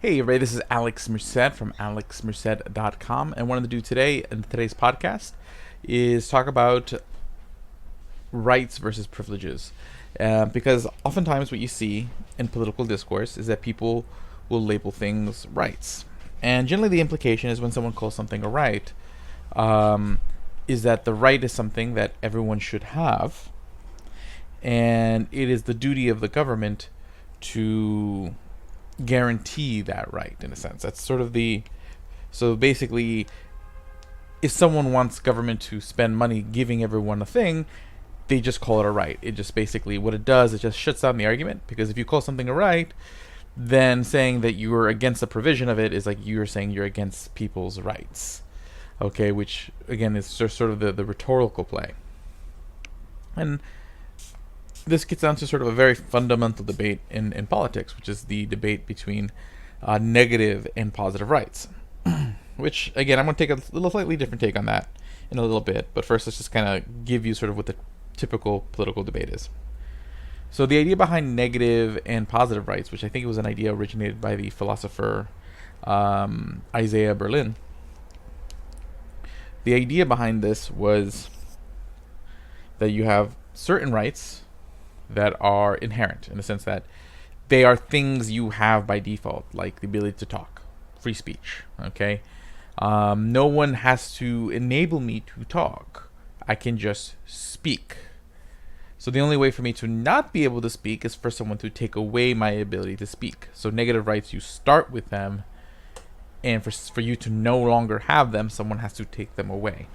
Hey everybody, this is Alex Merced from alexmerced.com, and what I'm going to do today in today's podcast is talk about rights versus privileges. Because oftentimes what you see in political discourse is that people will label things rights. And generally the implication is when someone calls something a right, is that the right is something that everyone should have, and it is the duty of the government to guarantee that right, in a sense. That's sort of the. So basically, if someone wants government to spend money giving everyone a thing, they just call it a right. It just basically, what it does, it just shuts down the argument, because if you call something a right, then saying that you're against the provision of it is like you're saying you're against people's rights. Okay, which again is sort of the rhetorical play. And this gets down to sort of a very fundamental debate in politics, which is the debate between negative and positive rights. Which, again, I'm going to take a little slightly different take on that in a little bit. But first, let's just kind of give you sort of what the typical political debate is. So the idea behind negative and positive rights, which I think was an idea originated by the philosopher Isaiah Berlin. The idea behind this was that you have certain rights that are inherent, in the sense that they are things you have by default, like the ability to talk, free speech. Okay, no one has to enable me to talk. I can just speak. So the only way for me to not be able to speak is for someone to take away my ability to speak. So negative rights, you start with them, and for you to no longer have them, someone has to take them away.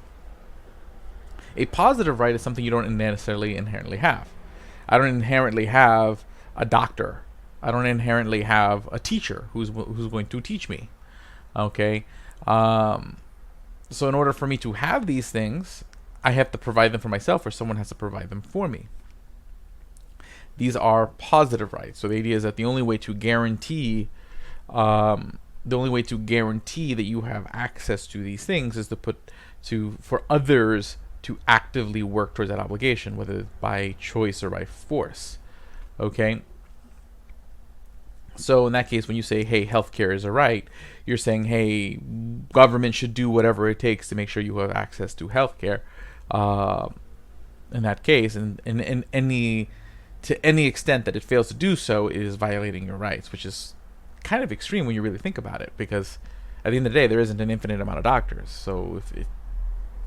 A positive right is something you don't necessarily inherently have. I don't inherently have a doctor. I don't inherently have a teacher who's going to teach me. Okay, so in order for me to have these things, I have to provide them for myself, or someone has to provide them for me. These are positive rights. So the idea is that the only way to guarantee that you have access to these things is for others to actively work towards that obligation, whether by choice or by force. Okay? So in that case, when you say, hey, healthcare is a right, you're saying, hey, government should do whatever it takes to make sure you have access to healthcare. In that case, and to any extent that it fails to do so, it is violating your rights, which is kind of extreme when you really think about it, because at the end of the day, there isn't an infinite amount of doctors. So if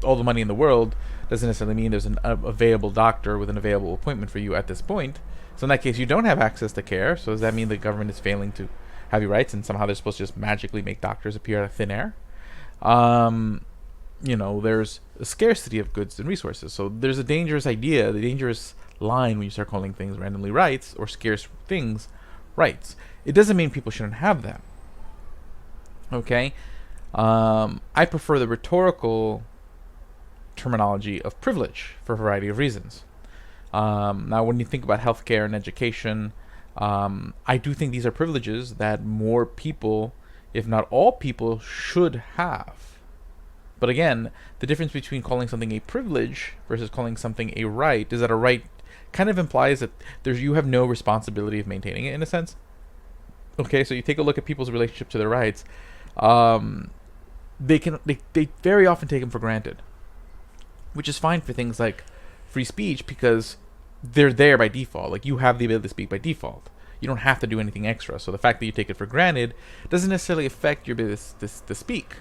all the money in the world doesn't necessarily mean there's an available doctor with an available appointment for you at this point. So in that case, you don't have access to care. So does that mean the government is failing to have your rights, and somehow they're supposed to just magically make doctors appear out of thin air? There's a scarcity of goods and resources. So there's a dangerous line when you start calling things randomly rights, or scarce things rights. It doesn't mean people shouldn't have them. Okay? I prefer the rhetorical terminology of privilege for a variety of reasons. Now, when you think about healthcare and education, I do think these are privileges that more people, if not all people, should have. But again, the difference between calling something a privilege versus calling something a right is that a right kind of implies that you have no responsibility of maintaining it, in a sense. Okay, so you take a look at people's relationship to their rights. They very often take them for granted, which is fine for things like free speech, because they're there by default. Like, you have the ability to speak by default. You don't have to do anything extra. So the fact that you take it for granted doesn't necessarily affect your ability to speak,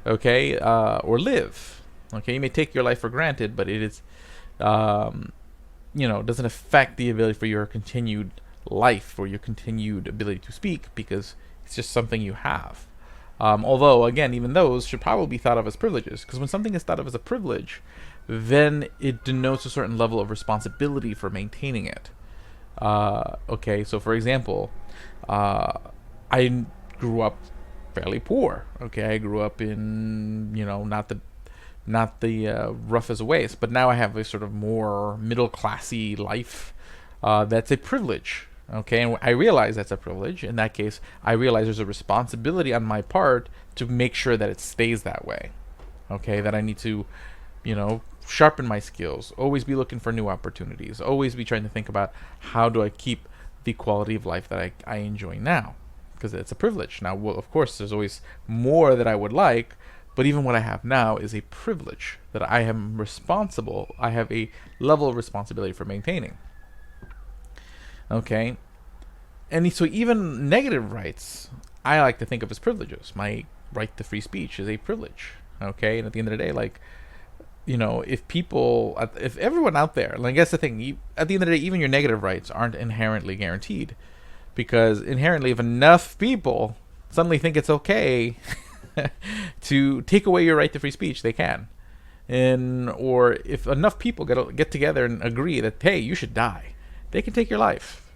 okay, or live. Okay, you may take your life for granted, but it is, doesn't affect the ability for your continued life or your continued ability to speak, because it's just something you have. Although, again, even those should probably be thought of as privileges, because when something is thought of as a privilege, then it denotes a certain level of responsibility for maintaining it. Okay, so for example, I grew up fairly poor. Okay, I grew up in, not the roughest ways, but now I have a sort of more middle classy life. That's a privilege. Okay, and I realize that's a privilege. In that case, I realize there's a responsibility on my part to make sure that it stays that way. Okay, that I need to, sharpen my skills, always be looking for new opportunities, always be trying to think about how do I keep the quality of life that I enjoy now. because it's a privilege. Now, well, of course, there's always more that I would like, but even what I have now is a privilege that I am responsible. I have a level of responsibility for maintaining. Okay? And so even negative rights, I like to think of as privileges. My right to free speech is a privilege. Okay? And at the end of the day, like, if everyone out there, like, I guess the thing, at the end of the day, even your negative rights aren't inherently guaranteed. Because inherently, if enough people suddenly think it's okay to take away your right to free speech, they can. Or if enough people get together and agree that, hey, you should die, they can take your life.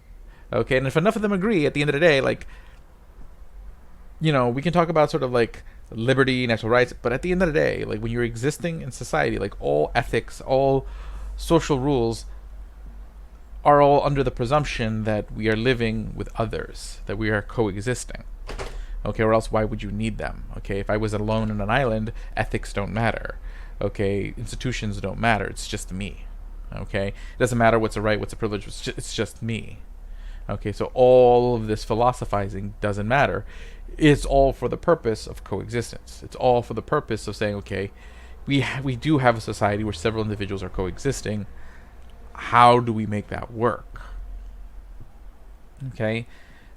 Okay, and if enough of them agree, at the end of the day, like, we can talk about sort of like liberty, natural rights, but at the end of the day, like, when you're existing in society, like, all ethics, all social rules are all under the presumption that we are living with others, that we are coexisting. Okay, or else why would you need them? Okay, if I was alone on an island, ethics don't matter. Okay, institutions don't matter. It's just me. Okay, it doesn't matter what's a right, what's a privilege. It's just me. Okay, so all of this philosophizing doesn't matter. It's all for the purpose of coexistence. It's all for the purpose of saying, okay, we do have a society where several individuals are coexisting. How do we make that work? Okay.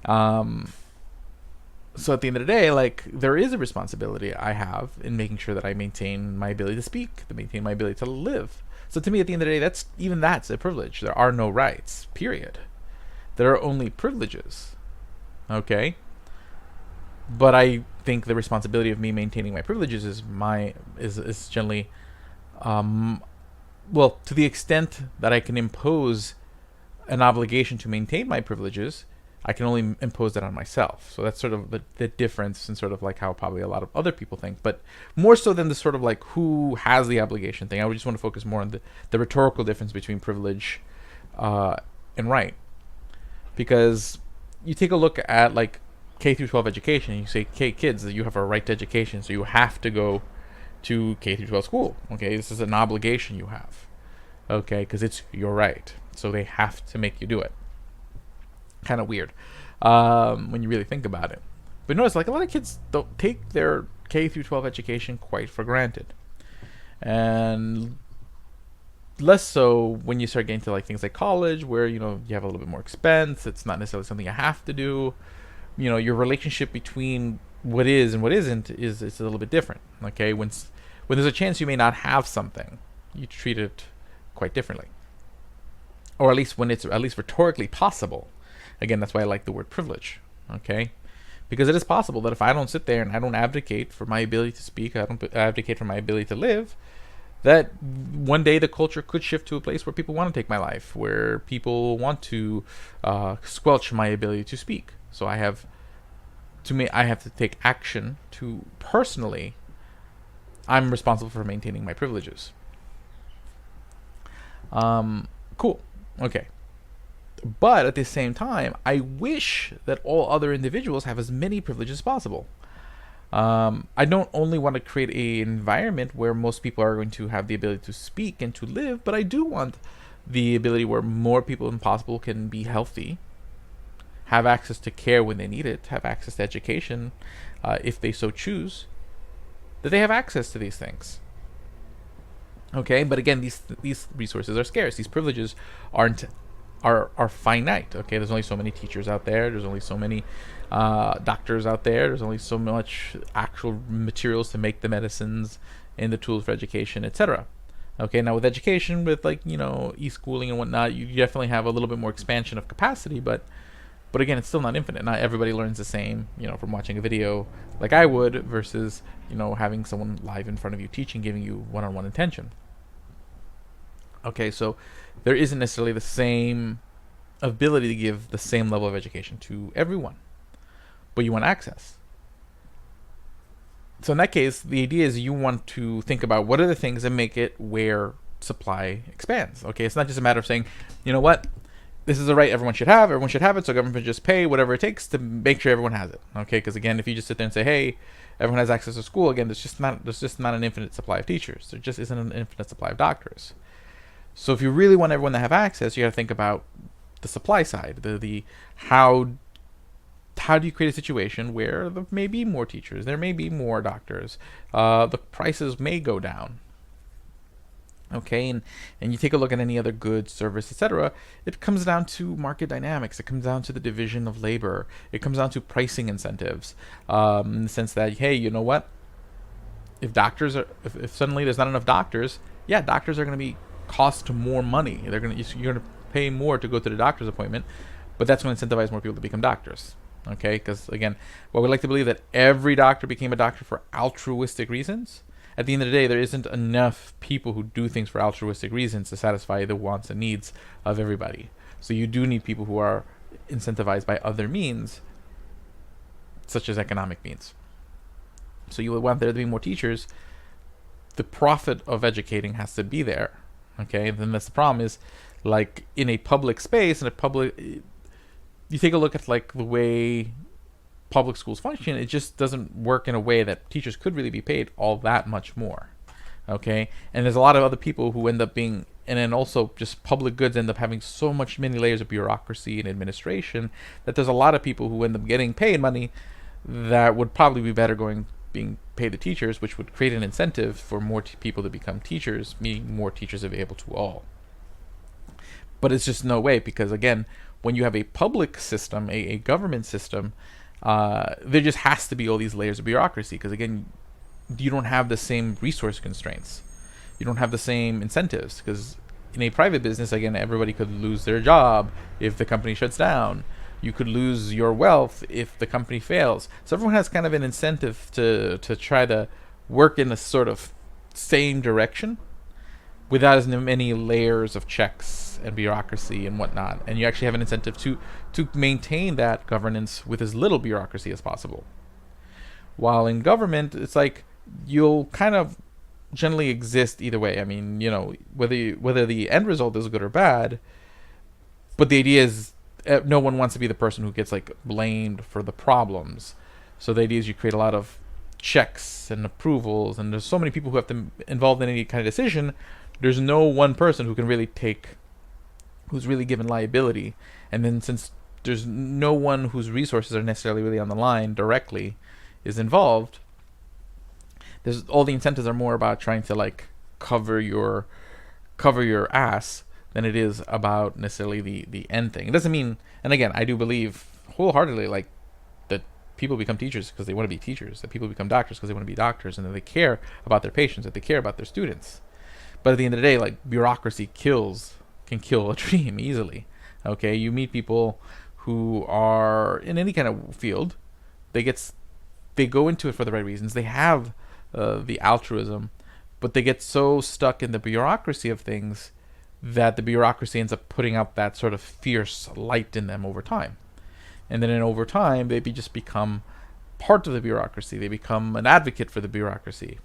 So at the end of the day, like, there is a responsibility I have in making sure that I maintain my ability to speak, to maintain my ability to live. So to me, at the end of the day, that's a privilege. There are no rights, period. There are only privileges. Okay? But I think the responsibility of me maintaining my privileges is generally, well, to the extent that I can impose an obligation to maintain my privileges, I can only impose that on myself. So that's sort of the difference in sort of like how probably a lot of other people think, but more so than the sort of like who has the obligation thing. I would just want to focus more on the rhetorical difference between privilege and right. Because you take a look at like K through 12 education, and you say, okay, kids, you have a right to education, so you have to go to K through 12 school. Okay, this is an obligation you have. Okay, because it's your right, so they have to make you do it. Kind of weird when you really think about it. But notice, like, a lot of kids don't take their K through 12 education quite for granted, and less so when you start getting to like things like college, where you have a little bit more expense. It's not necessarily something you have to do. Your relationship between what is and what isn't is a little bit different. Okay, when there's a chance you may not have something, you treat it quite differently, or at least when it's at least rhetorically possible. Again, that's why I like the word privilege. Okay, because it is possible that if I don't sit there and I don't advocate for my ability to speak, I don't advocate for my ability to live, that one day the culture could shift to a place where people want to take my life, where people want to squelch my ability to speak. So I have to take action to personally. I'm responsible for maintaining my privileges. Cool. Okay. But at the same time, I wish that all other individuals have as many privileges as possible. I don't only want to create an environment where most people are going to have the ability to speak and to live, but I do want the ability where more people than possible can be healthy, have access to care when they need it, have access to education if they so choose, that they have access to these things. Okay, but again, these resources are scarce. These privileges are finite. Okay, there's only so many teachers out there. There's only so many doctors out there. There's only so much actual materials to make the medicines and the tools for education, etc. Okay, now with education, with like e-schooling and whatnot, you definitely have a little bit more expansion of capacity, but again, it's still not infinite. Not everybody learns the same, from watching a video like I would versus having someone live in front of you teaching, giving you one-on-one attention. Okay, so there isn't necessarily the same ability to give the same level of education to everyone, but you want access. So in that case, the idea is you want to think about what are the things that make it where supply expands. Okay, it's not just a matter of saying, you know what, this is a right everyone should have it, so government just pay whatever it takes to make sure everyone has it. Okay, because again, if you just sit there and say, hey, everyone has access to school, again, there's just not an infinite supply of teachers. There just isn't an infinite supply of doctors. So if you really want everyone to have access, you got to think about the supply side, the how how do you create a situation where there may be more teachers, there may be more doctors, the prices may go down? Okay, and you take a look at any other goods, service, etc. It comes down to market dynamics. It comes down to the division of labor. It comes down to pricing incentives, in the sense that, hey, you know what? If if suddenly there's not enough doctors, yeah, doctors are going to be cost more money. You're going to pay more to go to the doctor's appointment, but that's going to incentivize more people to become doctors. Okay, because again, well, we like to believe that every doctor became a doctor for altruistic reasons. At the end of the day, there isn't enough people who do things for altruistic reasons to satisfy the wants and needs of everybody. So you do need people who are incentivized by other means, such as economic means. So you would want there to be more teachers. The profit of educating has to be there. Okay, and then that's the problem is, like, in a public space, you take a look at like the way public schools function, it just doesn't work in a way that teachers could really be paid all that much more. Okay, and there's a lot of other people who end up being, and then also just public goods end up having so many layers of bureaucracy and administration that there's a lot of people who end up getting paid money that would probably be better being paid to teachers, which would create an incentive for more people to become teachers, meaning more teachers available to all. But it's just no way, because again, when you have a public system, a government system, there just has to be all these layers of bureaucracy, because again, you don't have the same resource constraints. You don't have the same incentives, because in a private business, again, everybody could lose their job if the company shuts down. You could lose your wealth if the company fails. So everyone has kind of an incentive to try to work in a sort of same direction without as many layers of checks and bureaucracy and whatnot. And you actually have an incentive to maintain that governance with as little bureaucracy as possible. While in government, it's like you'll kind of generally exist either way. I mean, you know, whether the end result is good or bad, but the idea is no one wants to be the person who gets like blamed for the problems. So the idea is you create a lot of checks and approvals, and there's so many people who have to involved in any kind of decision. There's no one person who can really who's really given liability. And then since there's no one whose resources are necessarily really on the line directly is involved, there's all the incentives are more about trying to like cover your ass than it is about necessarily the end thing. It doesn't mean, and again, I do believe wholeheartedly like that people become teachers because they want to be teachers, that people become doctors because they want to be doctors, and that they care about their patients, that they care about their students. But at the end of the day, like, bureaucracy can kill a dream easily. Okay, you meet people who are in any kind of field, they go into it for the right reasons. They have the altruism, but they get so stuck in the bureaucracy of things that the bureaucracy ends up putting out that sort of fierce light in them over time. And then over time, they just become part of the bureaucracy. They become an advocate for the bureaucracy.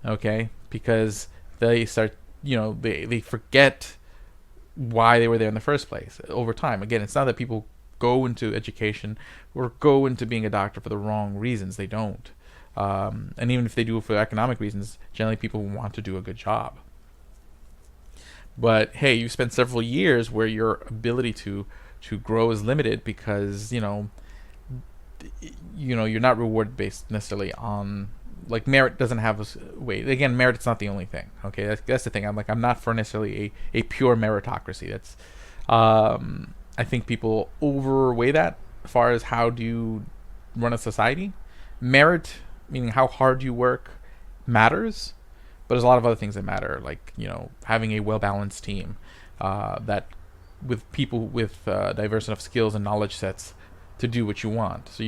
Okay, because they start, they forget why they were there in the first place over time. Again, it's not that people go into education or go into being a doctor for the wrong reasons. They don't. And even if they do it for economic reasons, generally people want to do a good job. But hey, you spent several years where your ability to grow is limited because you're not rewarded based necessarily on, like, merit doesn't have a weight. Again, merit's not the only thing. Okay, that's the thing. I'm not for necessarily a pure meritocracy. That's I think people overweigh that as far as how do you run a society. Merit, meaning how hard you work, matters, but there's a lot of other things that matter, like having a well-balanced team that with people with diverse enough skills and knowledge sets to do what you want. So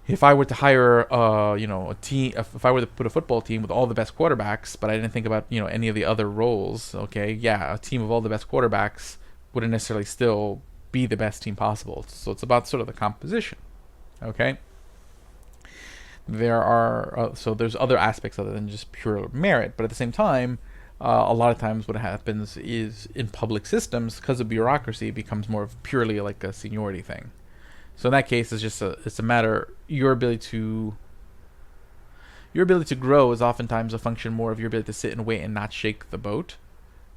if I were to hire a team, if I were to put a football team with all the best quarterbacks, but I didn't think about any of the other roles, okay, yeah, a team of all the best quarterbacks wouldn't necessarily still be the best team possible. So it's about sort of the composition, okay. There's other aspects other than just pure merit, but at the same time, a lot of times what happens is in public systems, because of bureaucracy, it becomes more of purely like a seniority thing. So in that case, it's a matter, your ability to grow is oftentimes a function more of your ability to sit and wait and not shake the boat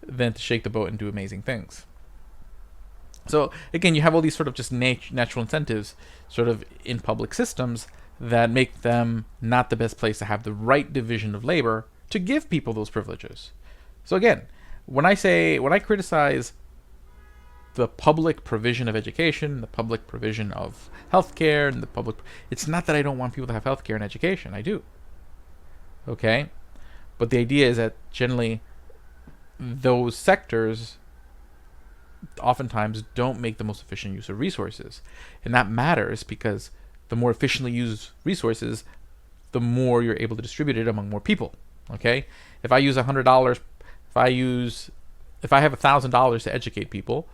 than to shake the boat and do amazing things. So again, you have all these sort of just natural incentives sort of in public systems that make them not the best place to have the right division of labor to give people those privileges. So again, when I criticize the public provision of education, the public provision of healthcare, and it's not that I don't want people to have healthcare and education. I do. Okay? But the idea is that generally those sectors oftentimes don't make the most efficient use of resources. And that matters because the more efficiently used resources, the more you're able to distribute it among more people. Okay? If I use $100, if I have $1,000 to educate people,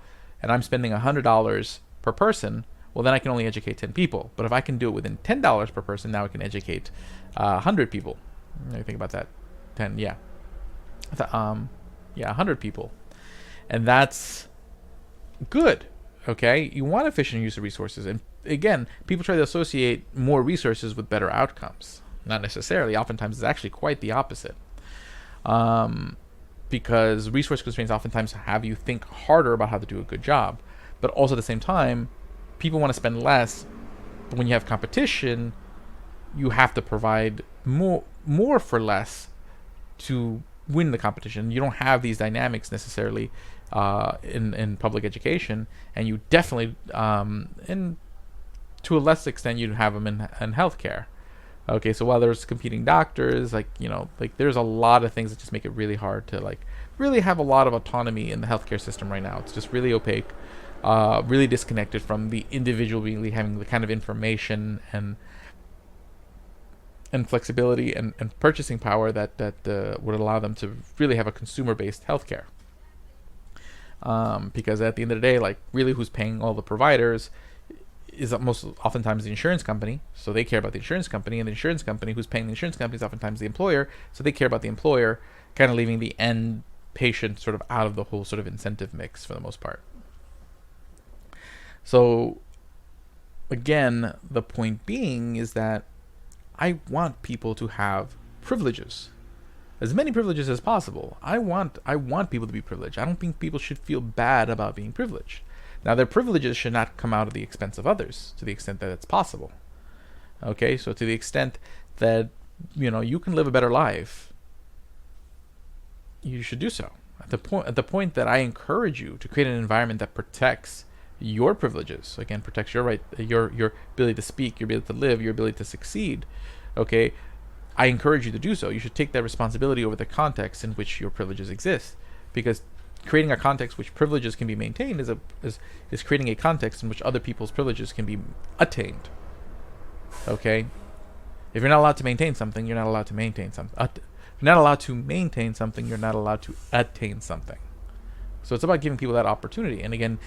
and I'm spending $100 per person, well, then I can only educate 10 people. But if I can do it within $10 per person, now I can educate 100 people. Let me think about that. 10, yeah. 100 people. And that's good, okay? You want efficient use of resources. And again, people try to associate more resources with better outcomes. Not necessarily. Oftentimes, it's actually quite the opposite. Because resource constraints oftentimes have you think harder about how to do a good job. But also at the same time, people want to spend less. But when you have competition, you have to provide more for less to win the competition. You don't have these dynamics necessarily in public education, and you definitely, and to a less extent, you have them in healthcare. Okay, so while there's competing doctors, there's a lot of things that just make it really hard to really have a lot of autonomy in the healthcare system right now. It's just really opaque, really disconnected from the individual really having the kind of information and flexibility and purchasing power that would allow them to really have a consumer-based healthcare. Because at the end of the day, really who's paying all the providers is most oftentimes the insurance company, so they care about the insurance company, and the insurance company who's paying the insurance company is oftentimes the employer, so they care about the employer, kind of leaving the end patient sort of out of the whole sort of incentive mix for the most part. So again, the point being is that I want people to have privileges, as many privileges as possible. I want people to be privileged. I don't think people should feel bad about being privileged. Now, their privileges should not come out at the expense of others, to the extent that it's possible. Okay, so to the extent that you can live a better life, you should do so. At the point that I encourage you to create an environment that protects your privileges, again, protects your right, your ability to speak, your ability to live, your ability to succeed. Okay, I encourage you to do so. You should take that responsibility over the context in which your privileges exist, because creating a context which privileges can be maintained is creating a context in which other people's privileges can be attained. Okay? If you're not allowed to maintain something, you're not allowed to maintain something. If you're not allowed to maintain something, you're not allowed to attain something. So it's about giving people that opportunity. And again,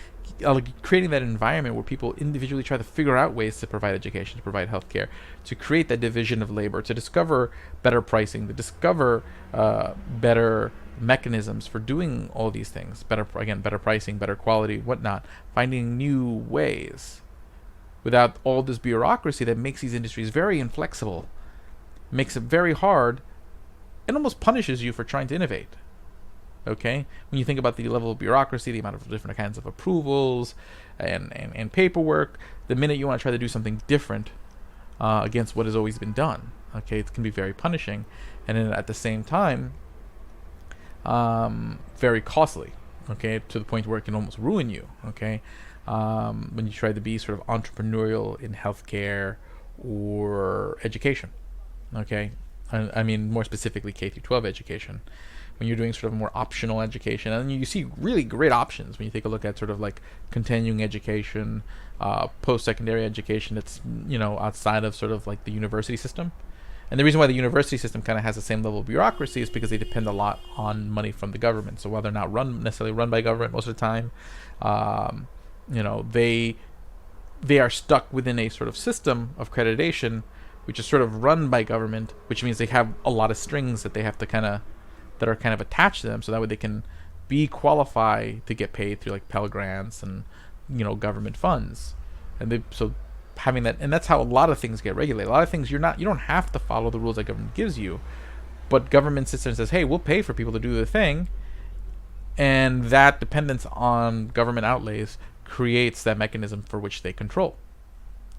creating that environment where people individually try to figure out ways to provide education, to provide healthcare, to create that division of labor, to discover better pricing, to discover better mechanisms for doing all these things, better pricing, better quality, whatnot, finding new ways without all this bureaucracy that makes these industries very inflexible, makes it very hard, and almost punishes you for trying to innovate. Okay, when you think about the level of bureaucracy, the amount of different kinds of approvals and paperwork, the minute you want to try to do something different against what has always been done, okay, it can be very punishing, and then at the same time, very costly, okay, to the point where it can almost ruin you, okay, when you try to be sort of entrepreneurial in healthcare or education, okay, I mean more specifically K-12 education. When you're doing sort of more optional education, and you see really great options when you take a look at sort of continuing education, post-secondary education that's outside of sort of the university system. And the reason why the university system kind of has the same level of bureaucracy is because they depend a lot on money from the government. So while they're not necessarily run by government most of the time, they are stuck within a sort of system of accreditation, which is sort of run by government, which means they have a lot of strings that they have to that are kind of attached to them, so that way they can be qualified to get paid through Pell Grants and government funds, and having that, and that's how a lot of things get regulated. A lot of things you don't have to follow the rules that government gives you, but government sits there and says, hey, we'll pay for people to do the thing, and that dependence on government outlays creates that mechanism for which they control.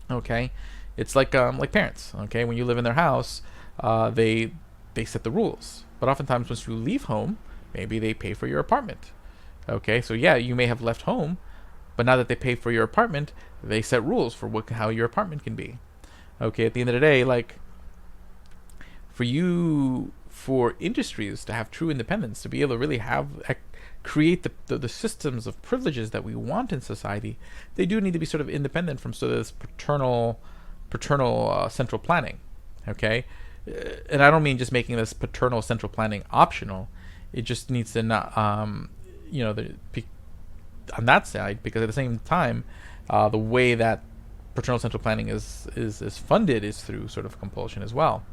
Okay, it's like parents. Okay, when you live in their house, they set the rules. But oftentimes, once you leave home, maybe they pay for your apartment. Okay, so yeah, you may have left home, but now that they pay for your apartment, they set rules for how your apartment can be. Okay, at the end of the day, like, for industries to have true independence, to be able to really create the systems of privileges that we want in society, they do need to be sort of independent from sort of this paternal central planning. Okay, and I don't mean just making this paternal central planning optional. It just needs to not, on that side, because at the same time, the way that paternal central planning is funded is through sort of compulsion as well.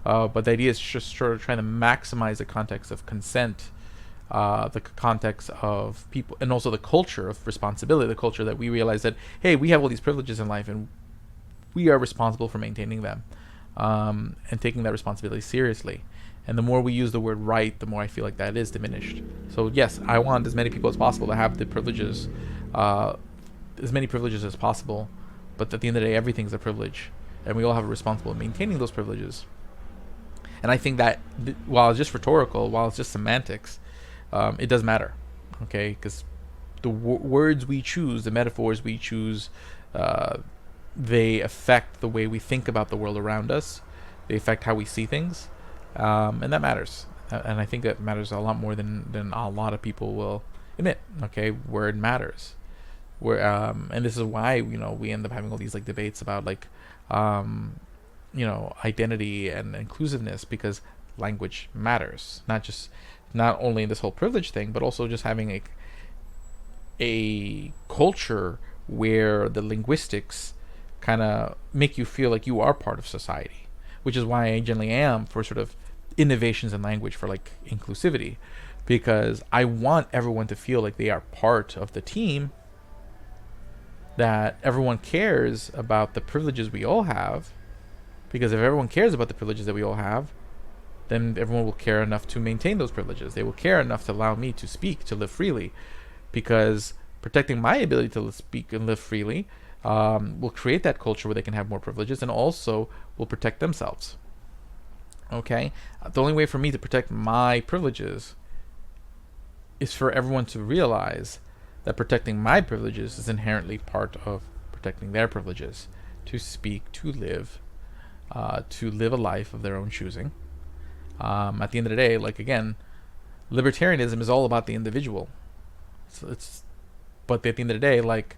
But the idea is just sort of trying to maximize the context of consent, the context of people, and also the culture of responsibility, the culture that we realize that, hey, we have all these privileges in life and we are responsible for maintaining them, and taking that responsibility seriously. And the more we use the word right, the more I feel like that is diminished. So yes, I want as many people as possible to have the privileges, as many privileges as possible. But at the end of the day, everything's a privilege, and we all have a responsibility in maintaining those privileges. And I think that while it's just rhetorical, while it's just semantics, it does matter, okay? Because the words we choose, the metaphors we choose, they affect the way we think about the world around us. They affect how we see things, and that matters. And I think that matters a lot more than a lot of people will admit. Okay, word matters. And this is why we end up having all these like debates about like identity and inclusiveness, because language matters. Not only in this whole privilege thing, but also just having a culture where the linguistics kind of make you feel like you are part of society, which is why I generally am for sort of innovations in language for like inclusivity, because I want everyone to feel like they are part of the team, that everyone cares about the privileges we all have. Because if everyone cares about the privileges that we all have, then everyone will care enough to maintain those privileges. They will care enough to allow me to speak, to live freely, because protecting my ability to speak and live freely will create that culture where they can have more privileges, and also will protect themselves. Okay? The only way for me to protect my privileges is for everyone to realize that protecting my privileges is inherently part of protecting their privileges, to speak, to live a life of their own choosing. At the end of the day, like again, libertarianism is all about the individual. But at the end of the day, like,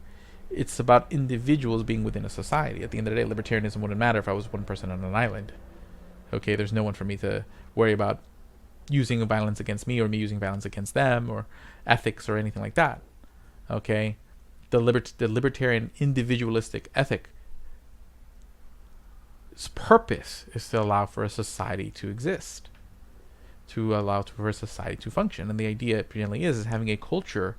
it's about individuals being within a society. At the end of the day, libertarianism wouldn't matter if I was one person on an island. Okay, there's no one for me to worry about using violence against me, or me using violence against them, or ethics or anything like that. Okay, the libertarian individualistic ethic, its purpose is to allow for a society to exist, to allow for a society to function. And the idea apparently is having a culture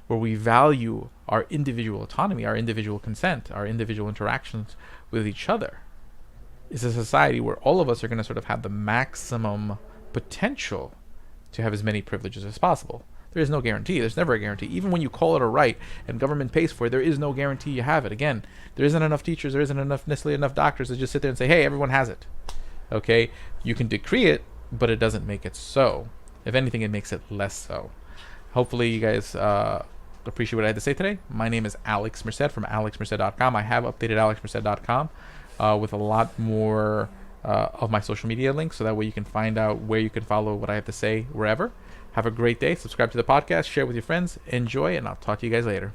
where we value our individual autonomy, our individual consent, our individual interactions with each other. It's a society where all of us are going to sort of have the maximum potential to have as many privileges as possible. There is no guarantee. There's never a guarantee. Even when you call it a right and government pays for it, there is no guarantee you have it. Again, there isn't enough teachers, there isn't necessarily enough doctors to just sit there and say, hey, everyone has it. Okay? You can decree it, but it doesn't make it so. If anything, it makes it less so. Hopefully you guys appreciate what I had to say today. My name is Alex Merced from alexmerced.com. I have updated alexmerced.com with a lot more of my social media links, so that way you can find out where you can follow what I have to say wherever. Have a great day. Subscribe to the podcast. Share with your friends. Enjoy, and I'll talk to you guys later.